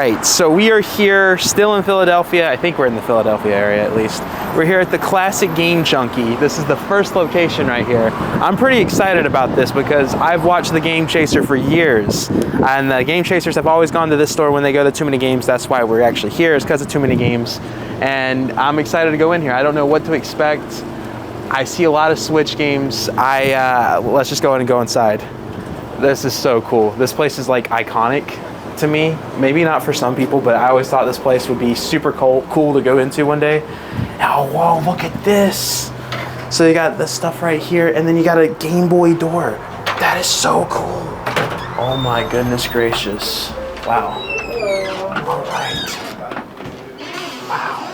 right, so we are here still in Philadelphia. I think we're in the Philadelphia area at least. We're here at the Classic Game Junkie. This is the first location right here. I'm pretty excited about this because I've watched the Game Chaser for years. And the Game Chasers have always gone to this store when they go to Too Many Games. That's why we're actually here, is because of Too Many Games. And I'm excited to go in here. I don't know what to expect. I see a lot of Switch games. Let's just go in and go inside. This is so cool. This place is like iconic to me. Maybe not for some people, but I always thought this place would be super cool to go into one day. Oh, whoa, look at this. So you got this stuff right here, and then you got a Game Boy door. That is so cool. Oh my goodness gracious. Wow. All right. Wow.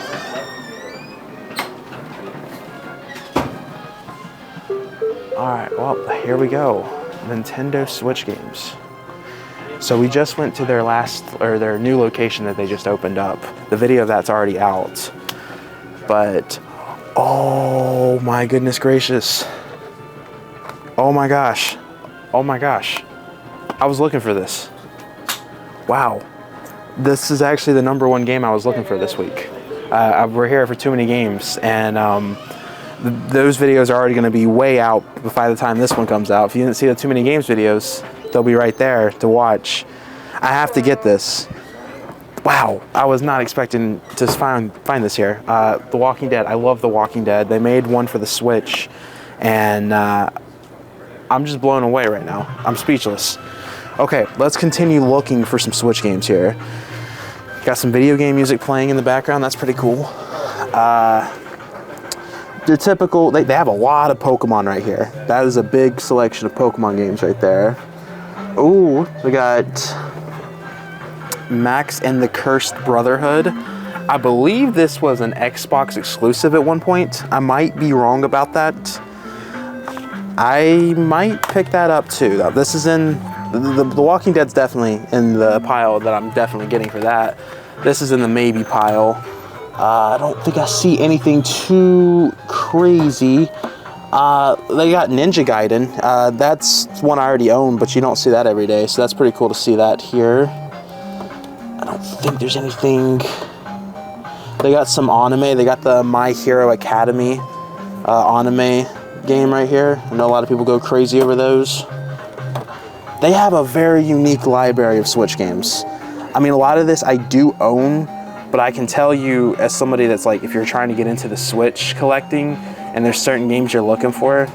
All right, well, here we go. Nintendo Switch games. So we just went to their new location that they just opened up. The video of that's already out. But, oh my goodness gracious. Oh my gosh. Oh my gosh. I was looking for this. Wow. This is actually the #1 game I was looking for this week. We're here for Too Many Games, and those videos are already going to be way out by the time this one comes out. If you didn't see the Too Many Games videos, they'll be right there to watch. I have to get this. Wow, I was not expecting to find this here. The Walking Dead. I love The Walking Dead. They made one for the Switch, and I'm just blown away right now. I'm speechless. Okay, let's continue looking for some Switch games here. Got some video game music playing in the background. That's pretty cool. The typical, they have a lot of Pokemon right here. That is a big selection of Pokemon games right there. Ooh, we got Max and the Cursed Brotherhood. I believe this was an Xbox exclusive at one point. I might be wrong about that. I might pick that up too. This is in, the Walking Dead's definitely in the pile that I'm definitely getting for that. This is in the maybe pile. I don't think I see anything too crazy. They got Ninja Gaiden. That's one I already own, but you don't see that every day, so that's pretty cool to see that here. I don't think there's anything. They got some anime. They got the My Hero Academy anime game right here. I know a lot of people go crazy over those. They have a very unique library of Switch games. I mean, a lot of this I do own, but I can tell you as somebody that's like, if you're trying to get into the Switch collecting and there's certain games you're looking for,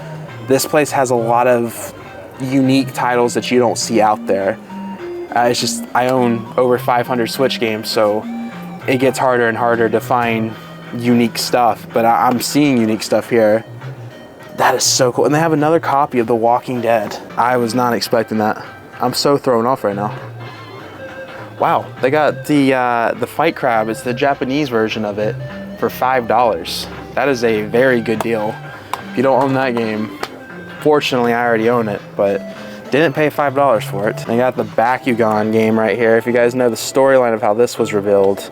this place has a lot of unique titles that you don't see out there. It's just, I own over 500 Switch games, so it gets harder and harder to find unique stuff, but I'm seeing unique stuff here. That is so cool. And they have another copy of The Walking Dead. I was not expecting that. I'm so thrown off right now. Wow, they got the Fight Crab. It's the Japanese version of it for $5. That is a very good deal. If you don't own that game, fortunately I already own it, but didn't pay $5 for it. They got the Bakugan game right here. If you guys know the storyline of how this was revealed,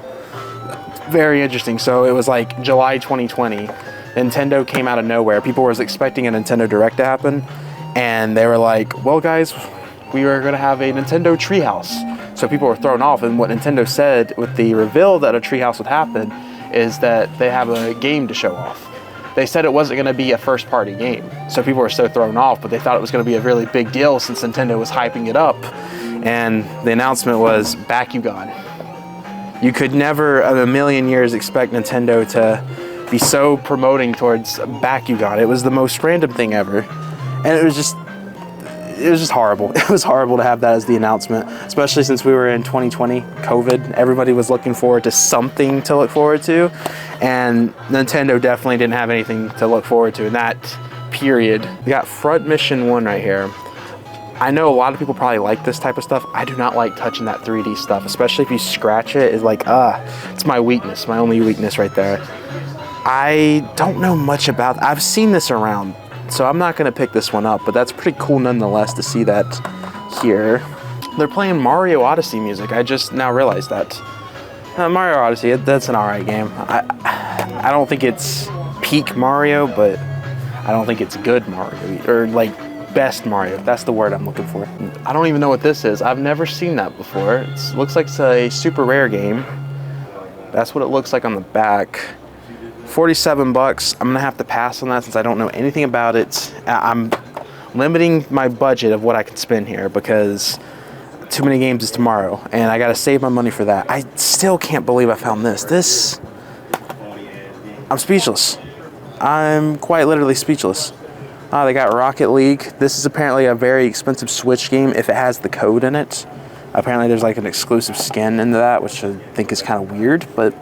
very interesting. So it was like July 2020. Nintendo came out of nowhere. People were expecting a Nintendo Direct to happen, and they were like, well guys, we are gonna have a Nintendo Treehouse. So people were thrown off, and what Nintendo said with the reveal that a Treehouse would happen is that they have a game to show off. They said it wasn't gonna be a first-party game, so people were so thrown off, but they thought it was gonna be a really big deal since Nintendo was hyping it up. And the announcement was Bakugan. You could never in a million years expect Nintendo to be so promoting towards Bakugan. It was the most random thing ever, and it was just horrible. It was horrible to have that as the announcement, especially since we were in 2020, COVID. Everybody was looking forward to something to look forward to, and Nintendo definitely didn't have anything to look forward to in that period. We got Front Mission 1 right here. I know a lot of people probably like this type of stuff. I do not like touching that 3D stuff, especially if you scratch it. It's like, it's my weakness, my only weakness right there. I don't know much about, I've seen this around, so I'm not gonna pick this one up, but that's pretty cool nonetheless to see that here. They're playing Mario Odyssey music. I just now realized that. Mario Odyssey, that's an alright game. I don't think it's peak Mario, but I don't think it's good Mario, or like best Mario. That's the word I'm looking for. I don't even know what this is. I've never seen that before. It looks like it's a super rare game. That's what it looks like on the back. 47 bucks. I'm gonna have to pass on that since I don't know anything about it. I'm limiting my budget of what I can spend here because too many games is tomorrow and I gotta save my money for that. I still can't believe I found this. I'm speechless. I'm quite literally speechless. They got Rocket League. This is apparently a very expensive Switch game if it has the code in it. Apparently there's like an exclusive skin into that, which I think is kind of weird, but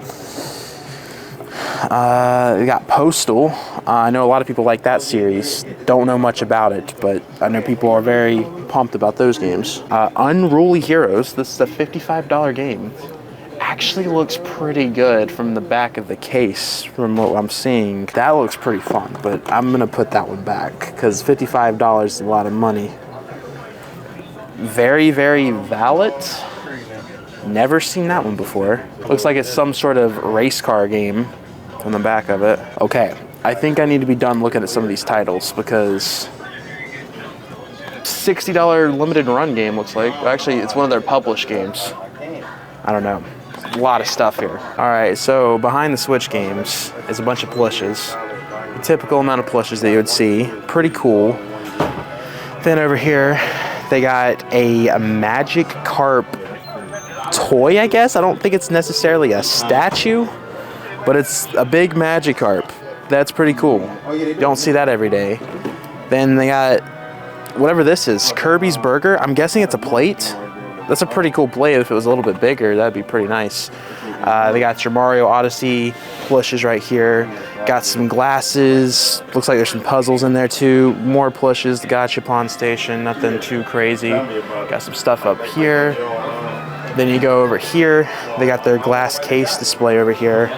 they got Postal. I know a lot of people like that series. Don't know much about it, but I know people are very pumped about those games. Unruly Heroes. This is a $55 game. Actually looks pretty good from the back of the case from what I'm seeing. That looks pretty fun, but I'm gonna put that one back because $55 is a lot of money. Very, very valid. Never seen that one before. Looks like it's some sort of race car game on the back of it. Okay, I think I need to be done looking at some of these titles because $60 limited run game looks like. Actually, it's one of their published games. I don't know. A lot of stuff here. All right, so behind the Switch games is a bunch of plushes. The typical amount of plushes that you would see. Pretty cool. Then over here, they got a Magic Carp toy, I guess. I don't think it's necessarily a statue, but it's a big Magikarp. That's pretty cool. You don't see that every day. Then they got whatever this is, Kirby's Burger. I'm guessing it's a plate. That's a pretty cool plate. If it was a little bit bigger, that'd be pretty nice. They got your Mario Odyssey plushes right here. Got some glasses. Looks like there's some puzzles in there too. More plushes. The Gachapon Station. Nothing too crazy. Got some stuff up here. Then you go over here. They got their glass case display over here.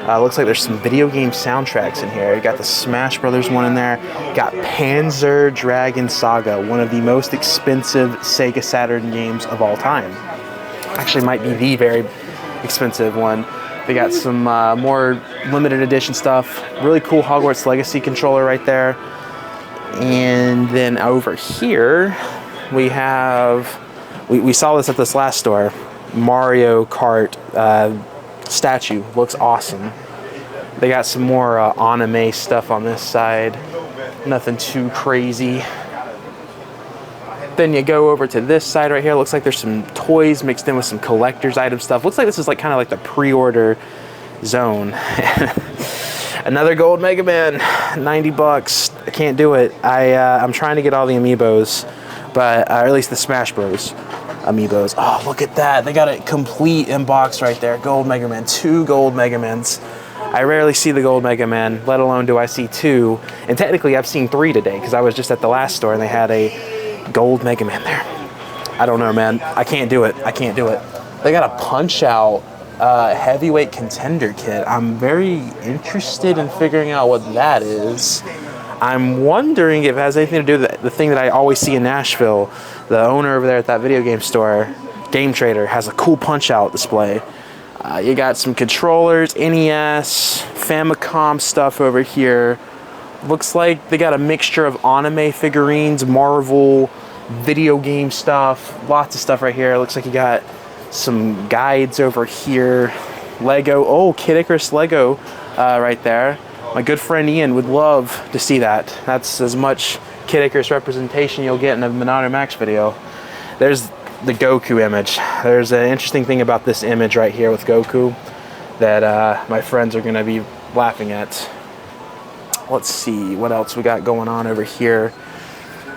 Looks like there's some video game soundtracks in here. You got the Smash Brothers one in there. Got Panzer Dragon Saga, one of the most expensive Sega Saturn games of all time. Actually, might be the very expensive one. They got some more limited edition stuff. Really cool Hogwarts Legacy controller right there. And then over here, we have, we saw this at this last store, Mario Kart statue. Looks awesome. They got some more anime stuff on this side. Nothing too crazy. Then you go over to this side right here. Looks like there's some toys mixed in with some collector's item stuff. Looks like this is like kind of like the pre-order zone. Another gold Mega Man, 90 bucks. I can't do it. I'm trying to get all the amiibos, but or at least the Smash Bros. Amiibos. Oh, look at that. They got it complete in box right there. Gold Mega Man, 2 gold Mega Mans. I rarely see the gold Mega Man, let alone do I see 2. And technically I've seen 3 today because I was just at the last store and they had a gold Mega Man there. I don't know, man. I can't do it. I can't do it. They got a Punch-Out heavyweight contender kit. I'm very interested in figuring out what that is. I'm wondering if it has anything to do with the thing that I always see in Nashville. The owner over there at that video game store, Game Trader, has a cool Punch-Out display. You got some controllers, NES, Famicom stuff over here. Looks like they got a mixture of anime figurines, Marvel, video game stuff, lots of stuff right here. Looks like you got some guides over here. Lego, oh, Kid Icarus Lego right there. My good friend Ian would love to see that. That's as much Kid Icarus representation you'll get in a MONADO Max video. There's the Goku image. There's an interesting thing about this image right here with Goku that my friends are gonna be laughing at. Let's see what else we got going on over here.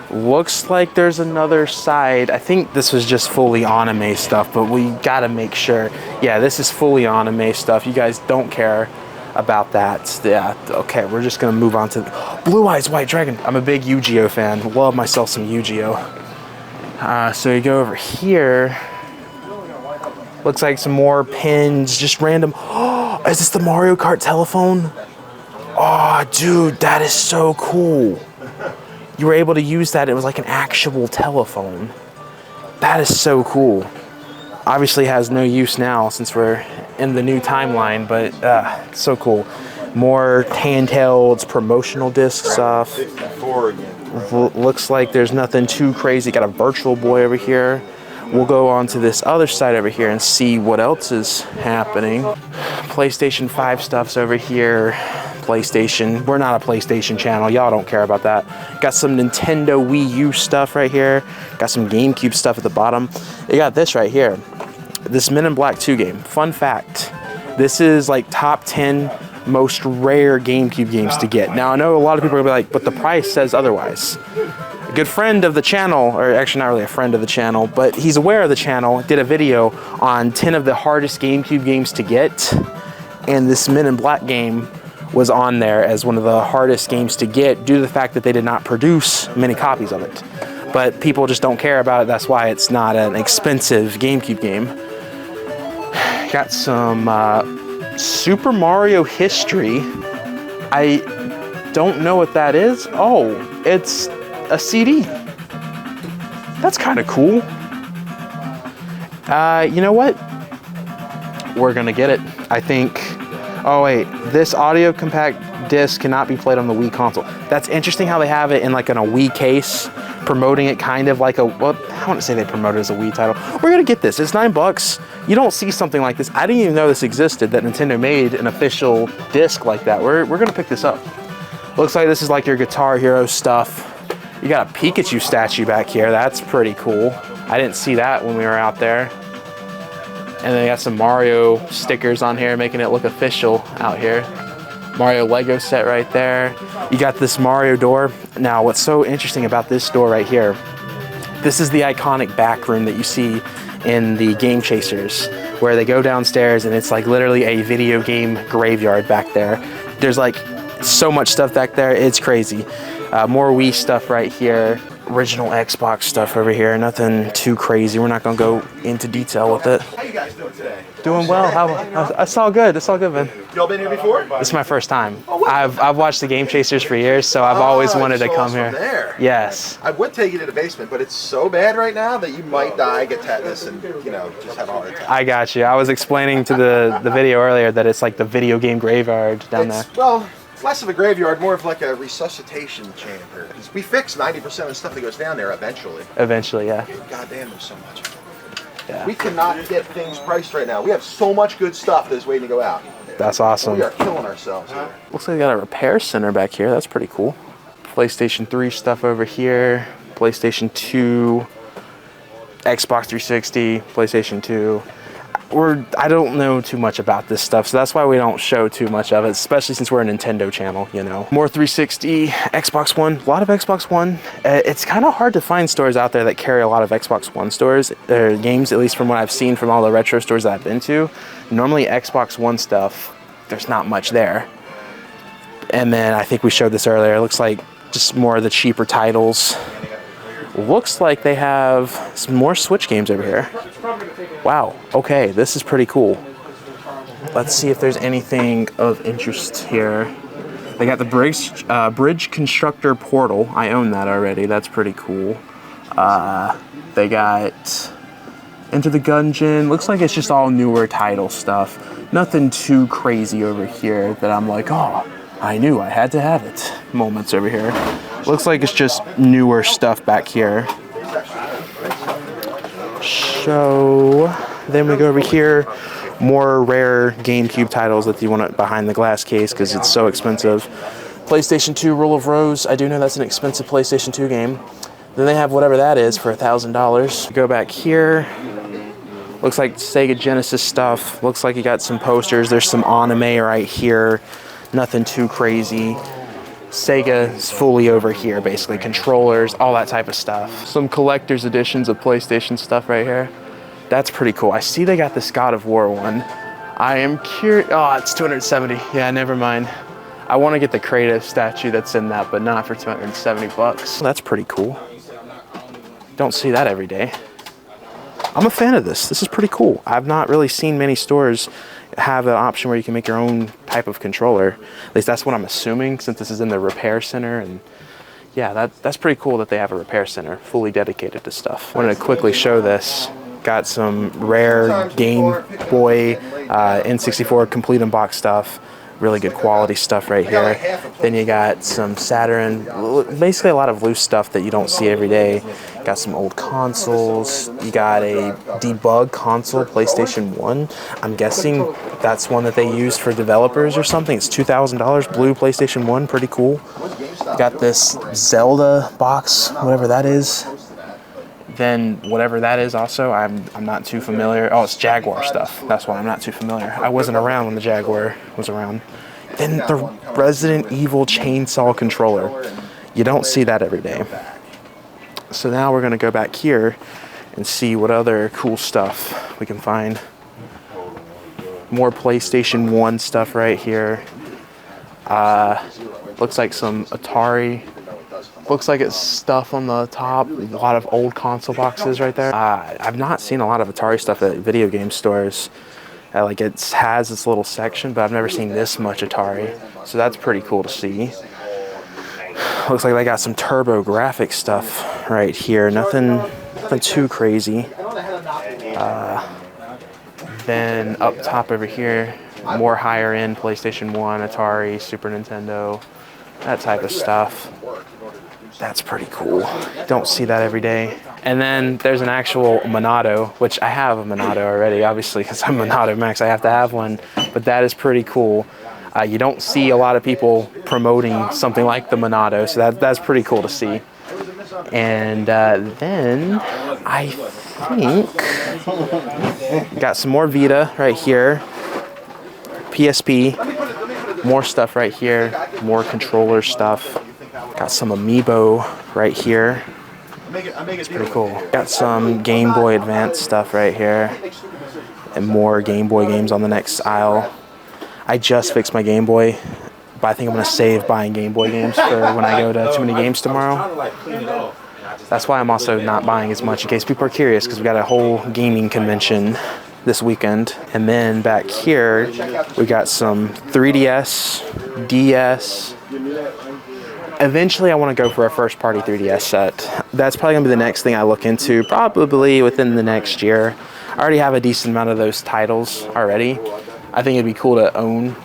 Looks like there's another side. I think this was just fully anime stuff, but we gotta make sure. Yeah, this is fully anime stuff. You guys don't care about that. Yeah, okay, we're just gonna move on to Blue Eyes White Dragon. I'm a big Yu-Gi-Oh fan. Love myself some Yu-Gi-Oh. So you go over here. Looks like some more pins, just random. Oh, is this the Mario Kart telephone? Oh, dude, that is so cool. You were able to use that. It was like an actual telephone. That is so cool. Obviously has no use now since we're in the new timeline, but so cool. More handhelds, promotional disc stuff. Looks like there's nothing too crazy. Got a Virtual Boy over here. We'll go on to this other side over here and see what else is happening. PlayStation 5 stuff's over here. PlayStation. We're not a PlayStation channel. Y'all don't care about that. Got some Nintendo Wii U stuff right here. Got some GameCube stuff at the bottom. You got this right here. This Men in Black 2 game. Fun fact. This is like top 10 most rare GameCube games to get. Now, I know a lot of people are gonna be like, but the price says otherwise. A good friend of the channel, or actually not really a friend of the channel, but he's aware of the channel, did a video on 10 of the hardest GameCube games to get, and this Men in Black game was on there as one of the hardest games to get due to the fact that they did not produce many copies of it. But people just don't care about it. That's why it's not an expensive GameCube game. Got some Super Mario History. I don't know what that is. Oh, it's a CD. That's kind of cool. You know what? We're gonna get it. I think. Oh wait, this audio compact disc cannot be played on the Wii console. That's interesting how they have it in like in a Wii case, promoting it kind of like a, well, I want to say they promote it as a Wii title. We're gonna get this. It's $9. You don't see something like this. I didn't even know this existed, that Nintendo made an official disc like that. We're gonna pick this up. Looks like this is like your Guitar Hero stuff. You got a Pikachu statue back here. That's pretty cool. I didn't see that when we were out there. And then they got some Mario stickers on here, making it look official out here. Mario Lego set right there. You got this Mario door. Now, what's so interesting about this door right here, this is the iconic back room that you see in the Game Chasers, where they go downstairs and it's like literally a video game graveyard back there. There's like so much stuff back there, it's crazy. More Wii stuff right here. Original Xbox stuff over here. Nothing too crazy. We're not gonna go into detail with it. How you guys doing today? Doing well. It's all good. It's all good, man. Y'all been here before? This is my first time. Oh, what? I've watched the Game Chasers for years, so I've always wanted to come here. There. Yes. I would take you to the basement, but it's so bad right now that you might die, get tetanus, and just have a heart attack. I got you. I was explaining to the video earlier that it's like the video game graveyard down there. Well, it's less of a graveyard, more of like a resuscitation chamber. Because we fix 90% of the stuff that goes down there eventually. Eventually, yeah. God damn, there's so much. Yeah. We cannot get things priced right now. We have so much good stuff that is waiting to go out. That's awesome. We are killing ourselves here. Looks like they got a repair center back here. That's pretty cool. PlayStation 3 stuff over here. PlayStation 2. Xbox 360. PlayStation 2. I don't know too much about this stuff, so that's why we don't show too much of it, especially since we're a Nintendo channel, you know. More 360, Xbox One, a lot of Xbox One. It's kind of hard to find stores out there that carry a lot of Xbox One stores, games, at least from what I've seen from all the retro stores that I've been to. Normally Xbox One stuff, there's not much there. And then I think we showed this earlier, it looks like just more of the cheaper titles. Looks like they have some more Switch games over here. Wow, okay, this is pretty cool. Let's see if there's anything of interest here. They got the Bridge Constructor Portal. I own that already, that's pretty cool. They got Enter the Gungeon. Looks like it's just all newer title stuff. Nothing too crazy over here that I'm like, oh, I knew I had to have it moments over here. Looks like it's just newer stuff back here. So then we go over here, more rare GameCube titles that you want behind the glass case because it's so expensive. PlayStation 2 Rule of Rose. I do know that's an expensive PlayStation 2 game. Then they have whatever that is for $1,000. Go back here. Looks like Sega Genesis stuff. Looks like you got some posters. There's some anime right here. Nothing too crazy. Sega is fully over here, basically. Controllers, all that type of stuff. Some collector's editions of PlayStation stuff right here. That's pretty cool. I see they got this God of War one. I am curious. Oh, it's 270. Yeah, never mind. I want to get the creative statue that's in that, but not for 270 bucks. That's pretty cool. Don't see that every day. I'm a fan of this. This is pretty cool. I've not really seen many stores have an option where you can make your own type of controller. At least that's what I'm assuming, since this is in the repair center. And yeah, that's pretty cool that they have a repair center fully dedicated to stuff. Wanted to quickly show this. Got some rare Game Boy N64 complete unboxed stuff. Really good quality stuff right here. Then you got some Saturn, basically a lot of loose stuff that you don't see every day. Got some old consoles. You got a debug console, PlayStation 1. I'm guessing that's one that they use for developers or something. It's $2,000, blue PlayStation 1, pretty cool. Got this Zelda box, whatever that is. Then whatever that is also, I'm not too familiar. Oh, it's Jaguar stuff. That's why I'm not too familiar. I wasn't around when the Jaguar was around. Then the Resident Evil chainsaw controller. You don't see that every day. So now we're gonna go back here and see what other cool stuff we can find. More PlayStation 1 stuff right here. Looks like some Atari. Looks like it's stuff on the top. A lot of old console boxes right there. I've not seen a lot of Atari stuff at video game stores. Like it has this little section, but I've never seen this much Atari. So that's pretty cool to see. Looks like they got some TurboGrafx stuff right here. Nothing too crazy. Then up top over here, more higher end PlayStation 1, Atari, Super Nintendo, that type of stuff. That's pretty cool. Don't see that every day. And then there's an actual MONADO, which I have a MONADO already, obviously, because I'm MONADO Max. I have to have one, but that is pretty cool. You don't see a lot of people promoting something like the MONADO, so that's pretty cool to see. And then I think got some more Vita right here, PSP, more stuff right here, more controller stuff. Got some Amiibo right here. It's pretty cool. Got some Game Boy Advance stuff right here. And more Game Boy games on the next aisle. I just fixed my Game Boy, but I think I'm going to save buying Game Boy games for when I go to Too Many Games tomorrow. That's why I'm also not buying as much, in case people are curious, because we got a whole gaming convention this weekend. And then back here, we got some 3DS, DS. Eventually, I want to go for a first-party 3DS set. That's probably going to be the next thing I look into, probably within the next year. I already have a decent amount of those titles already. I think it'd be cool to own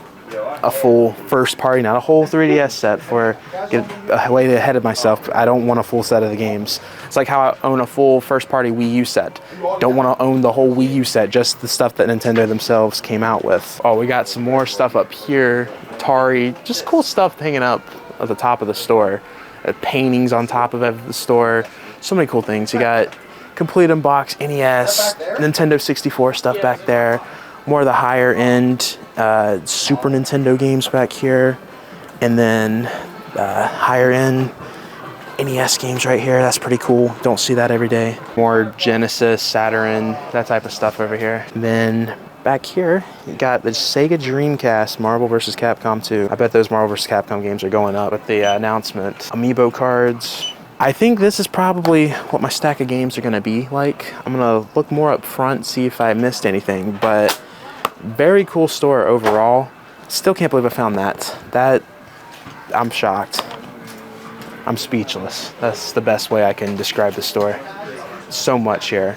a full first-party, not a whole 3DS set, for get way ahead of myself. I don't want a full set of the games. It's like how I own a full first-party Wii U set. Don't want to own the whole Wii U set, just the stuff that Nintendo themselves came out with. Oh, we got some more stuff up here. Atari, just cool stuff hanging up at the top of the store. Paintings on top of the store. So many cool things. You got complete unbox, NES, Nintendo 64 stuff back there. More of the higher end Super Nintendo games back here. And then higher end NES games right here. That's pretty cool. Don't see that every day. More Genesis, Saturn, that type of stuff over here. And then back here, you got the Sega Dreamcast Marvel vs. Capcom 2. I bet those Marvel vs. Capcom games are going up with the announcement. Amiibo cards. I think this is probably what my stack of games are going to be like. I'm going to look more up front, see if I missed anything, but very cool store overall. Still can't believe I found that. I'm shocked. I'm speechless. That's the best way I can describe the store. So much here.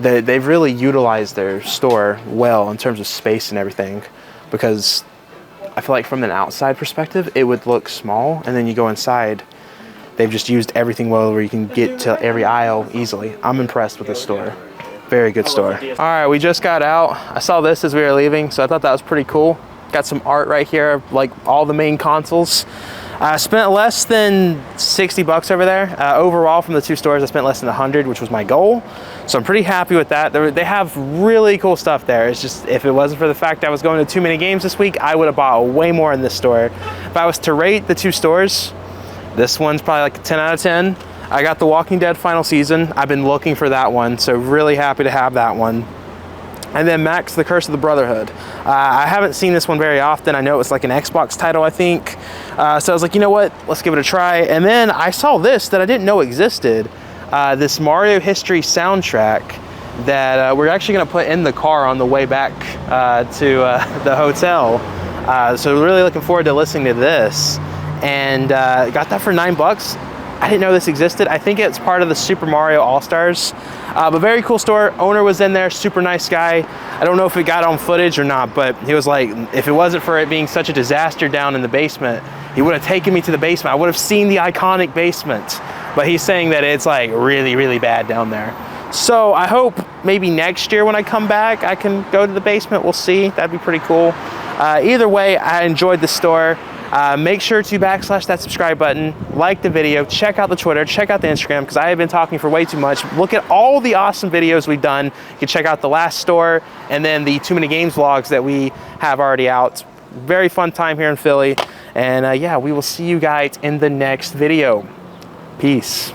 They've really utilized their store well in terms of space and everything, because I feel like from an outside perspective, it would look small, and then you go inside, they've just used everything well where you can get to every aisle easily. I'm impressed with this store. Very good store. All right, we just got out. I saw this as we were leaving, so I thought that was pretty cool. Got some art right here, like all the main consoles. I spent less than 60 bucks over there. Overall, from the two stores, I spent less than 100, which was my goal. So I'm pretty happy with that. They have really cool stuff there. It's just, if it wasn't for the fact I was going to Too Many Games this week, I would have bought way more in this store. If I was to rate the two stores, this one's probably like a 10 out of 10. I got The Walking Dead final season. I've been looking for that one, so really happy to have that one. And then Max, The Curse of the Brotherhood. I haven't seen this one very often. I know it's like an Xbox title, I think. So I was like, you know what? Let's give it a try. And then I saw this that I didn't know existed. This Mario History soundtrack that we're actually gonna put in the car on the way back to the hotel. So really looking forward to listening to this. And got that for $9. I didn't know this existed. I think it's part of the Super Mario All-Stars. But very cool store. Owner was in there, super nice guy. I don't know if it got on footage or not, but he was like, if it wasn't for it being such a disaster down in the basement, he would have taken me to the basement. I would have seen the iconic basement. But he's saying that it's like really, really bad down there. So I hope maybe next year when I come back, I can go to the basement. We'll see. That'd be pretty cool. Either way, I enjoyed the store. Make sure to backslash that subscribe button, like the video, check out the Twitter, check out the Instagram, because I have been talking for way too much. Look at all the awesome videos we've done. You can check out the last store and then the Too Many Games vlogs that we have already out. Very fun time here in Philly. And yeah, we will see you guys in the next video. Peace.